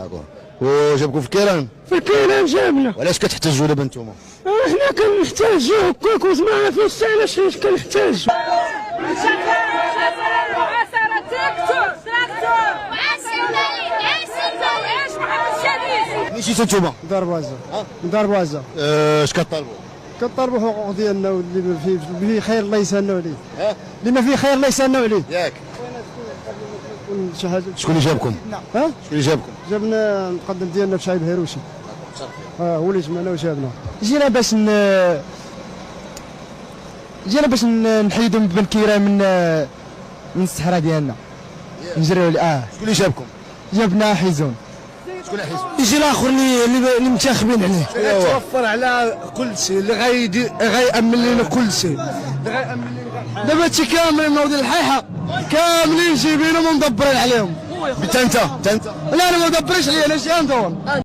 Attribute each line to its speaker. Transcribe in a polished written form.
Speaker 1: داكور. وجابكم في الكيران؟
Speaker 2: في الكيران جابنا.
Speaker 1: وعلاش كتحتجوا دابا نتوما؟
Speaker 2: احنا كنحتاجوا هكاك وما فيش علاش كنحتاجوا.
Speaker 1: مشيتوا نتوما؟
Speaker 3: دار بوازه. دار بوازه.
Speaker 1: اش كطالبوا؟
Speaker 3: كنطالبوا حقوق ديالنا واللي فيه خير الله يسهلوا عليه. اللي ما فيه خير الله يسهلوا عليه.
Speaker 1: ياك.
Speaker 3: شي حاجه.
Speaker 1: شكون اللي جابكم؟ شكون اللي جابكم؟
Speaker 3: جابنا المقدم ديالنا بشعيب هيروشي. هو اللي جمعنا وجابنا.
Speaker 4: جينا باش نحيدوا بن كيران من الصحراء ديالنا. نجريو
Speaker 1: شكون اللي جابكم؟
Speaker 4: جابنا حيزون.
Speaker 1: شكون حيزون؟
Speaker 4: يجي الاخر اللي متاخبين عليه.
Speaker 3: توفر على كل شيء اللي غيأمن لنا كل شيء. دابا هادشي كامل منوضين الحيحه كاملين جايبينهم ومدبرين عليهم.
Speaker 1: انت
Speaker 3: لا انا ما مدبرينش عليا انا جاي ندور.